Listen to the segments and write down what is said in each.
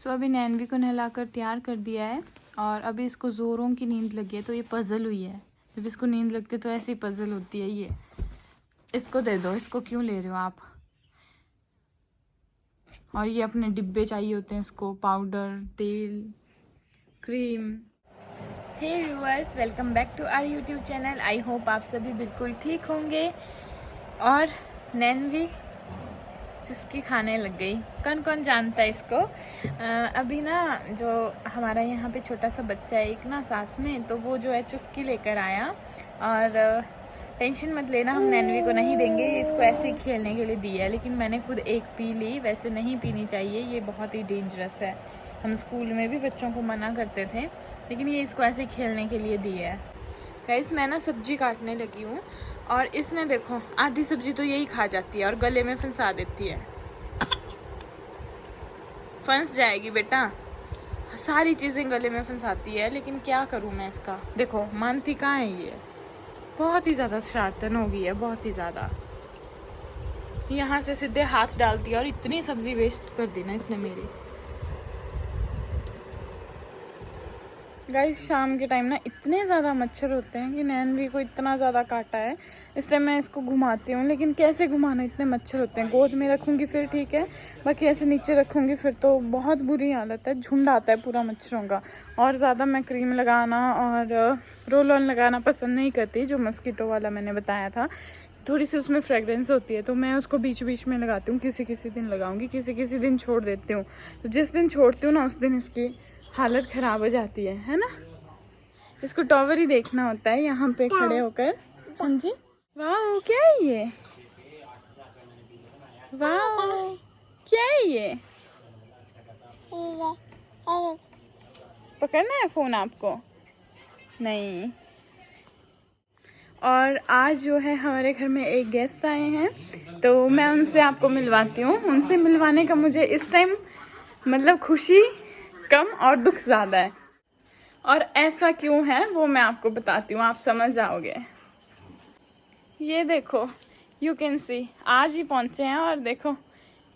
तो अभी नैनवी को नहलाकर तैयार कर दिया है और अभी इसको ज़ोरों की नींद लगी है, तो ये पज़ल हुई है। जब इसको नींद लगती है तो ऐसी पज़ल होती है ये। इसको दे दो, इसको क्यों ले रहे हो आप। और ये अपने डिब्बे चाहिए होते हैं इसको, पाउडर, तेल, cream. Hey viewers, welcome back to our YouTube channel. I hope आप सभी बिल्कुल ठीक होंगे। और नैनवी चुस्की खाने लग गई। कौन कौन जानता है इसको। अभी ना जो हमारा यहाँ पे छोटा सा बच्चा है एक ना साथ में, तो वो जो है चुस्की लेकर आया। और टेंशन मत लेना, हम नैनवी को नहीं देंगे, इसको ऐसे ही खेलने के लिए दी है। लेकिन मैंने खुद एक पी ली, वैसे नहीं पीनी चाहिए, ये बहुत ही डेंजरस है। हम स्कूल में भी बच्चों को मना करते थे, लेकिन ये इसको ऐसे खेलने के लिए दी है। गाइस, मैं ना सब्जी काटने लगी हूँ और इसने देखो आधी सब्जी तो यही खा जाती है और गले में फंसा देती है। फंस जाएगी बेटा, सारी चीज़ें गले में फंसाती है। लेकिन क्या करूँ मैं इसका। देखो मानती कहाँ है ये, बहुत ही ज़्यादा शरारतन हो गई है, बहुत ही ज़्यादा। यहाँ से सीधे हाथ डालती है और इतनी सब्जी वेस्ट कर दी ना इसने मेरी। गाइस, शाम के टाइम ना इतने ज़्यादा मच्छर होते हैं कि नैनवी को इतना ज़्यादा काटा है। इस टाइम मैं इसको घुमाती हूँ, लेकिन कैसे घुमाना, इतने मच्छर होते हैं। गोद में रखूँगी फिर ठीक है, बाकी ऐसे नीचे रखूँगी फिर तो बहुत बुरी हालत है। झुंड आता है पूरा मच्छरों का। और ज़्यादा मैं क्रीम लगाना और रोल ऑन लगाना पसंद नहीं करती, जो मस्कीटो वाला मैंने बताया था। थोड़ी सी उसमें फ्रेगरेंस होती है, तो मैं उसको बीच बीच में लगाती हूँ। किसी किसी दिन लगाऊंगी, किसी किसी दिन छोड़ देती हूँ। तो जिस दिन छोड़ती हूँ ना, उस दिन इसकी हालत ख़राब हो जाती है ना। इसको टॉवर ही देखना होता है यहाँ पे खड़े होकर। हाँ जी, वाह क्या है ये, वाह क्या है ये। पकड़ना है फ़ोन आपको, नहीं। और आज जो है हमारे घर में एक गेस्ट आए हैं, तो मैं उनसे आपको मिलवाती हूँ। उनसे मिलवाने का मुझे इस टाइम मतलब खुशी कम और दुख ज़्यादा है। और ऐसा क्यों है वो मैं आपको बताती हूँ, आप समझ जाओगे। ये देखो, यू कैन सी, आज ही पहुँचे हैं और देखो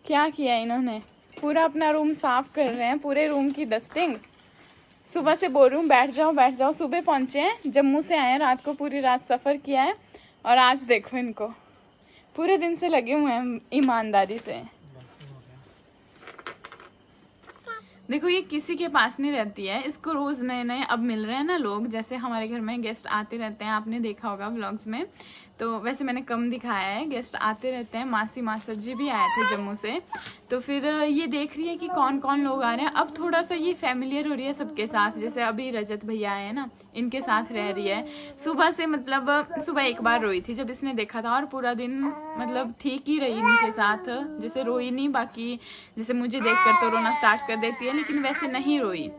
क्या किया इन्होंने। पूरा अपना रूम साफ कर रहे हैं, पूरे रूम की डस्टिंग। सुबह से बोल रही हूँ बैठ जाओ बैठ जाओ। सुबह पहुँचे हैं, जम्मू से आए हैं, रात को पूरी रात सफ़र किया है। और आज देखो इनको, पूरे दिन से लगे हुए हैं ईमानदारी से। देखो ये किसी के पास नहीं रहती है, इसको रोज़ नए नए अब मिल रहे हैं ना लोग। जैसे हमारे घर में गेस्ट आते रहते हैं, आपने देखा होगा व्लॉग्स में। तो वैसे मैंने कम दिखाया है, गेस्ट आते रहते हैं। मासी मासर जी भी आए थे जम्मू से, तो फिर ये देख रही है कि कौन कौन लोग आ रहे हैं। अब थोड़ा सा ये फैमिलियर हो रही है सबके साथ। जैसे अभी रजत भैया आए हैं ना, इनके साथ रह रही है सुबह से। मतलब सुबह एक बार रोई थी जब इसने देखा था, और पूरा दिन मतलब ठीक ही रही इनके साथ। जैसे रोई नहीं, बाकी जैसे मुझे देखकर तो रोना स्टार्ट कर देती है, लेकिन वैसे नहीं रोई।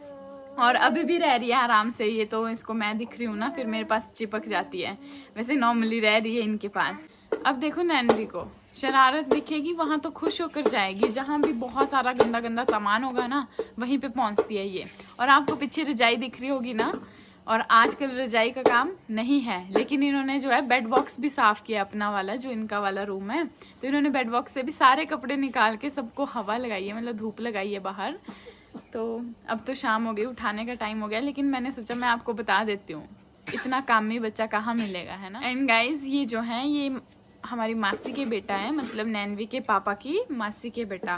और अभी भी रह रही है आराम से। ये तो इसको मैं दिख रही हूँ ना, फिर मेरे पास चिपक जाती है। वैसे नॉर्मली रह रही है इनके पास। अब देखो नैनवी को शरारत दिखेगी वहाँ तो खुश होकर जाएगी, जहाँ भी बहुत सारा गंदा गंदा सामान होगा ना वहीं पे पहुँचती है ये। और आपको पीछे रजाई दिख रही होगी ना, और आजकल रजाई का काम नहीं है, लेकिन इन्होंने जो है बेड बॉक्स भी साफ़ किया अपना वाला, जो इनका वाला रूम है। तो इन्होंने बेड बॉक्स से भी सारे कपड़े निकाल के सबको हवा लगाई है, मतलब धूप लगाई है बाहर। तो अब तो शाम हो गई, उठाने का टाइम हो गया, लेकिन मैंने सोचा मैं आपको बता देती हूँ, इतना कामी बच्चा कहाँ मिलेगा, है ना। एंड गाइज, ये जो है ये हमारी मासी के बेटा है, मतलब नैनवी के पापा की मासी के बेटा।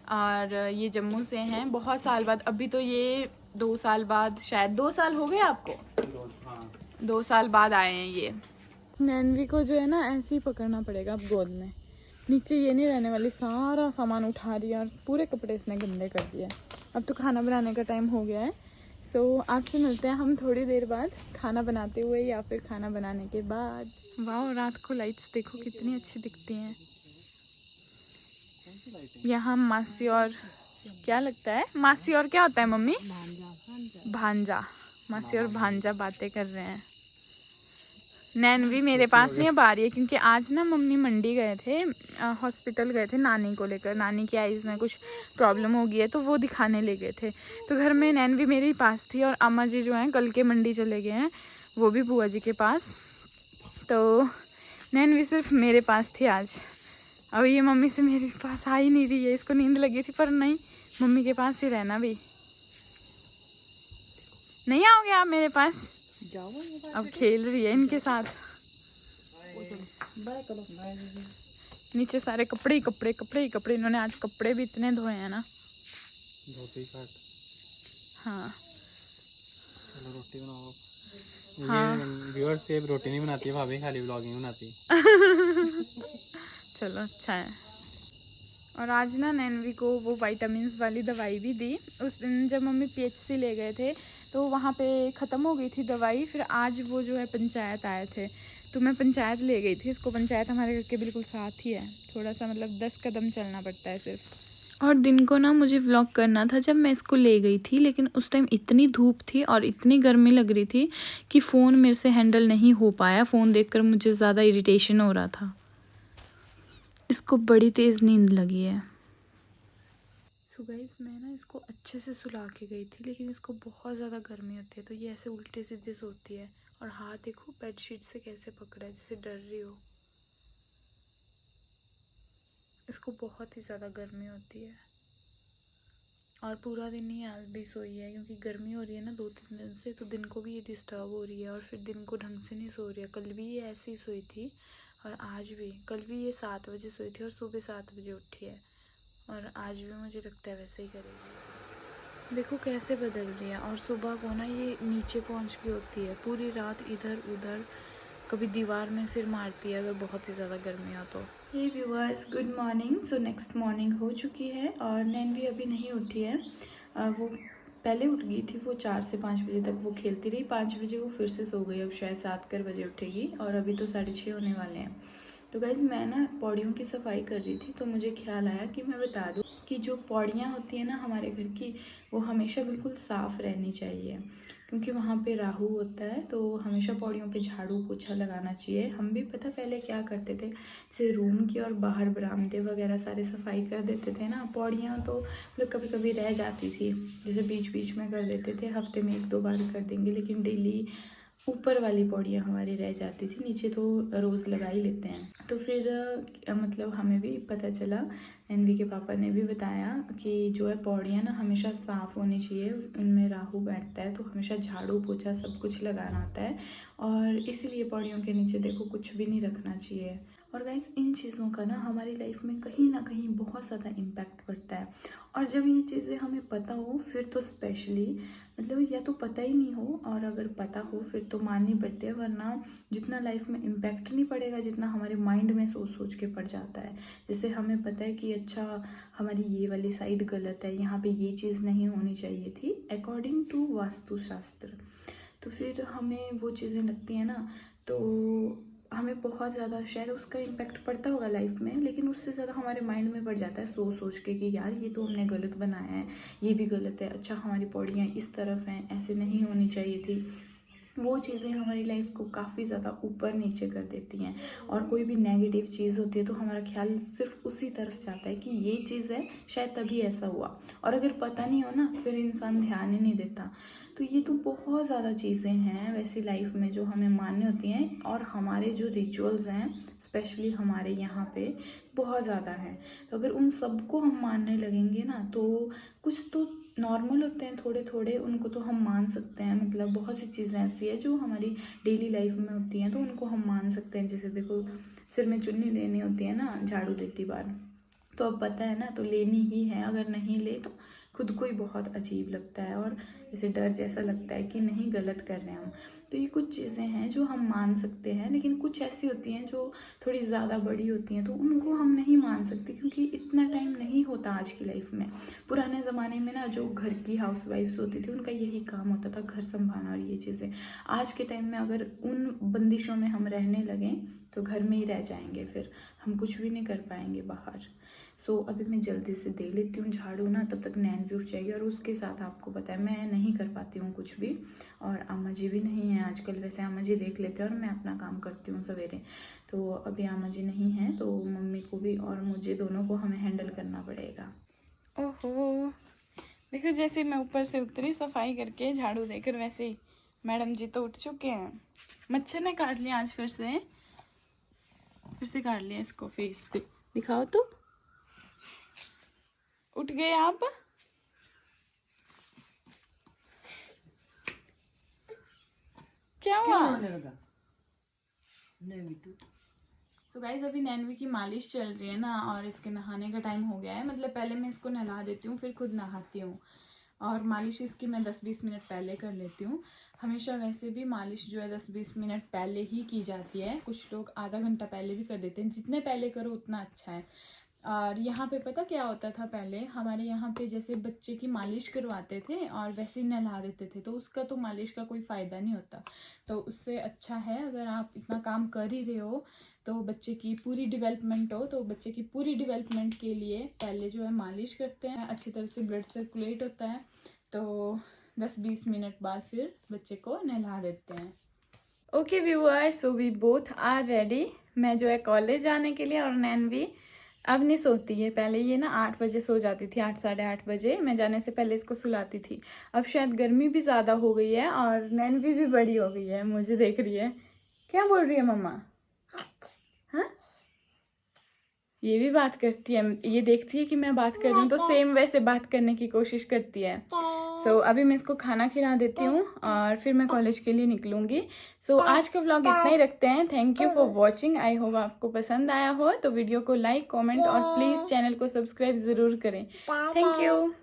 और ये जम्मू से हैं बहुत साल बाद। अभी तो ये 2 साल बाद, शायद 2 साल हो गए आपको, 2 साल बाद आए हैं ये। नैनवी को जो है ना ऐसे ही पकड़ना पड़ेगा अब गोद में, नीचे ये नहीं रहने वाली। सारा सामान उठा रही है और पूरे कपड़े इसने गंदे कर दिए। अब तो खाना बनाने का टाइम हो गया है। सो आपसे मिलते हैं हम थोड़ी देर बाद, खाना बनाते हुए या फिर खाना बनाने के बाद। वाह, रात को लाइट्स देखो कितनी अच्छी दिखती हैं। यहाँ मासी और क्या लगता है, मासी और क्या होता है मम्मी, भांजा। मासी और भांजा बातें कर रहे हैं। नैनवी मेरे पास नहीं अब आ रही है, क्योंकि आज ना मम्मी मंडी गए थे, हॉस्पिटल गए थे नानी को लेकर। नानी की आइज़ में कुछ प्रॉब्लम हो गई है, तो वो दिखाने ले गए थे। तो घर में नैनवी मेरे ही पास थी, और अम्मा जी जो हैं कल के मंडी चले गए हैं, वो भी बुआ जी के पास। तो नैनवी सिर्फ मेरे पास थी आज। अब ये मम्मी से मेरे पास आ ही नहीं रही है। इसको नींद लगी थी, पर नहीं, मम्मी के पास ही रहना भी। नहीं आओगे आप मेरे पास? जाओ अब खेल रही है इनके साथ। बाय करो। नीचे सारे कपड़े ही कपड़े, कपड़े ही कपड़े। इन्होंने आज कपड़े भी इतने धोए हैं ना। धोती काट। हाँ चलो रोटी बनाओ। हाँ। ये व्यूअर्स से रोटी नहीं बनाती है भाभी, खाली व्लॉगिंग बनाती। चलो अच्छा है। और आज ना नैनवी को वो विटामिन्स वाली दवाई भी दी। उस दिन जब मम्मी PHC ले गए थे तो वहाँ पे ख़त्म हो गई थी दवाई। फिर आज वो जो है पंचायत आए थे तो मैं पंचायत ले गई थी इसको। पंचायत हमारे घर के बिल्कुल साथ ही है, थोड़ा सा मतलब 10 कदम चलना पड़ता है सिर्फ। और दिन को ना मुझे व्लॉग करना था जब मैं इसको ले गई थी, लेकिन उस टाइम इतनी धूप थी और इतनी गर्मी लग रही थी कि फ़ोन मेरे से हैंडल नहीं हो पाया। फ़ोन देखकर मुझे ज़्यादा इरिटेशन हो रहा था। इसको बड़ी तेज़ नींद लगी है। सो गाइस मैं ना इसको अच्छे से सुला के गई थी, लेकिन इसको बहुत ज़्यादा गर्मी होती है तो ये ऐसे उल्टे सीधे सोती है। और हाथ देखो बेडशीट से कैसे पकड़ा है, जैसे डर रही हो। इसको बहुत ही ज़्यादा गर्मी होती है। और पूरा दिन ही आज भी सोई है क्योंकि गर्मी हो रही है ना 2-3 दिन से, तो दिन को भी ये डिस्टर्ब हो रही है और फिर दिन को ढंग से नहीं सो रही है। कल भी ये ऐसे ही सोई थी और आज भी। कल भी ये 7 बजे सोई थी और सुबह 7 बजे उठी है और आज भी मुझे लगता है वैसे ही करेगी। देखो कैसे बदल रही है। और सुबह को ना ये नीचे पहुंच भी होती है, पूरी रात इधर उधर, कभी दीवार में सिर मारती है अगर बहुत ही ज़्यादा गर्मी हो तो। Hey viewers, good morning. So next morning हो चुकी है और नैनवी अभी नहीं उठी है। वो पहले उठ गई थी, वो 4 से 5 बजे तक वो खेलती रही। 5 बजे वो फिर से सो गई। अब शायद 7 बजे उठेगी और अभी तो 6:30 होने वाले हैं। तो गाइज़ मैं ना पौड़ियों की सफाई कर रही थी तो मुझे ख्याल आया कि मैं बता दूं कि जो पौड़ियाँ होती हैं ना हमारे घर की, वो हमेशा बिल्कुल साफ़ रहनी चाहिए क्योंकि वहाँ पे राहु होता है। तो हमेशा पौड़ियों पे झाड़ू पोछा लगाना चाहिए। हम भी पता पहले क्या करते थे, जैसे रूम की और बाहर बरामदे वगैरह सारे सफाई कर देते थे ना। पौड़ियाँ तो मतलब कभी कभी रह जाती थी, जैसे बीच बीच में कर देते थे, हफ्ते में 1-2 बार कर देंगे, लेकिन डेली ऊपर वाली पौड़ियाँ हमारी रह जाती थी, नीचे तो रोज़ लगा ही लेते हैं। तो फिर मतलब हमें भी पता चला, एनवी के पापा ने भी बताया कि जो है पौड़ियाँ ना हमेशा साफ़ होनी चाहिए, उनमें राहु बैठता है तो हमेशा झाड़ू पोछा सब कुछ लगाना होता है। और इसीलिए पौड़ियों के नीचे देखो कुछ भी नहीं रखना चाहिए। और गाइस इन चीज़ों का ना हमारी लाइफ में कहीं ना कहीं बहुत ज़्यादा इम्पैक्ट पड़ता है। और जब ये चीज़ें हमें पता हो फिर तो स्पेशली, मतलब या तो पता ही नहीं हो और अगर पता हो फिर तो माननी पड़ती है, वरना जितना लाइफ में इम्पैक्ट नहीं पड़ेगा जितना हमारे माइंड में सोच सोच के पड़ जाता है। जैसे हमें पता है कि अच्छा हमारी ये वाली साइड गलत है, यहाँ पे ये चीज़ नहीं होनी चाहिए थी अकॉर्डिंग टू वास्तुशास्त्र, तो फिर हमें वो चीज़ें लगती हैं ना, तो हमें बहुत ज़्यादा शायद उसका इम्पैक्ट पड़ता होगा लाइफ में, लेकिन उससे ज़्यादा हमारे माइंड में पड़ जाता है सोच सोच के कि यार ये तो हमने गलत बनाया है, ये भी गलत है, अच्छा हमारी पौड़ियाँ इस तरफ हैं, ऐसे नहीं होनी चाहिए थी। वो चीज़ें हमारी लाइफ को काफ़ी ज़्यादा ऊपर नीचे कर देती हैं। और कोई भी नेगेटिव चीज़ होती है तो हमारा ख्याल सिर्फ उसी तरफ जाता है कि ये चीज़ है शायद तभी ऐसा हुआ, और अगर पता नहीं हो ना फिर इंसान ध्यान ही नहीं देता। तो ये तो बहुत ज़्यादा चीज़ें हैं वैसी लाइफ में जो हमें माननी होती हैं, और हमारे जो रिचुअल्स हैं स्पेशली हमारे यहाँ पे बहुत ज़्यादा हैं। तो अगर उन सबको हम मानने लगेंगे ना तो कुछ तो नॉर्मल होते हैं थोड़े थोड़े, उनको तो हम मान सकते हैं। मतलब बहुत सी चीज़ें ऐसी है जो हमारी डेली लाइफ में होती हैं तो उनको हम मान सकते हैं। जैसे देखो सिर में चुन्नी लेनी होती है ना झाड़ू देती बार, तो अब पता है ना तो लेनी ही है, अगर नहीं ले तो खुद को ही बहुत अजीब लगता है और जैसे डर जैसा लगता है कि नहीं गलत कर रहे हैं हम। तो ये कुछ चीज़ें हैं जो हम मान सकते हैं, लेकिन कुछ ऐसी होती हैं जो थोड़ी ज़्यादा बड़ी होती हैं तो उनको हम नहीं मान सकते क्योंकि इतना टाइम नहीं होता आज की लाइफ में। पुराने ज़माने में ना जो घर की हाउसवाइफ्स होती थी उनका यही काम होता था, घर संभालना और ये चीज़ें। आज के टाइम में अगर उन बंदिशों में हम रहने लगें तो घर में ही रह जाएंगे, फिर हम कुछ भी नहीं कर पाएंगे बाहर। सो अभी मैं जल्दी से दे लेती हूँ झाड़ू ना, तब तक नैन भी उठ जाएगी। और उसके साथ आपको पता है मैं नहीं कर पाती हूँ कुछ भी, और अम्मा जी भी नहीं है आजकल। वैसे अम्मा जी देख लेते हैं और मैं अपना काम करती हूँ सवेरे, तो अभी अम्मा जी नहीं है तो मम्मी को भी और मुझे दोनों को हमें हैंडल करना पड़ेगा। ओहो देखो जैसे मैं ऊपर से उतरी सफाई करके झाड़ू देकर, वैसे ही मैडम जी तो उठ चुके हैं। मच्छर ने काट लिया आज फिर से काट लिया इसको फेस पे, दिखाओ तो। उठ गए आप? क्या हुआ? रोने लगा? नहीं बिट्टू, सो गाइज अभी नैनवी की मालिश चल रही है ना, और इसके नहाने का टाइम हो गया है। मतलब पहले मैं इसको नहला देती हूँ, फिर खुद नहाती हूँ, और मालिश इसकी मैं 10-20 मिनट पहले कर लेती हूँ। हमेशा वैसे भी मालिश जो है 10-20 मिनट पहले ही की जाती है। कुछ लोग आधा घंटा पहले भी कर देते हैं, जितने पहले करो उतना अच्छा है। और यहाँ पे पता क्या होता था, पहले हमारे यहाँ पे जैसे बच्चे की मालिश करवाते थे और वैसे ही नहला देते थे, तो उसका तो मालिश का कोई फ़ायदा नहीं होता। तो उससे अच्छा है अगर आप इतना काम कर ही रहे हो तो बच्चे की पूरी डेवलपमेंट हो, तो बच्चे की पूरी डेवलपमेंट के लिए पहले जो है मालिश करते हैं, अच्छी तरह से ब्लड सर्कुलेट होता है, तो 10-20 मिनट बाद फिर बच्चे को नहला देते हैं। Okay viewers, so we both are ready. मैं जो है कॉलेज जाने के लिए, और नैनवी अब नहीं सोती है। पहले ये ना 8 बजे सो जाती थी, 8 साढ़े 8 बजे। मैं जाने से पहले इसको सुलाती थी। अब शायद गर्मी भी ज़्यादा हो गई है और नैनवी भी बड़ी हो गई है, मुझे देख रही है। क्या बोल रही है मम्मा? हाँ, ये भी बात करती है, ये देखती है कि मैं बात कर रही हूँ तो सेम वैसे बात करने की कोशिश करती है। सो अभी मैं इसको खाना खिला देती हूँ और फिर मैं कॉलेज के लिए निकलूंगी। सो आज का व्लॉग इतना ही रखते हैं। Thank you for watching. I hope आपको पसंद आया हो, तो वीडियो को लाइक, कमेंट और प्लीज़ चैनल को सब्सक्राइब ज़रूर करें। Thank you.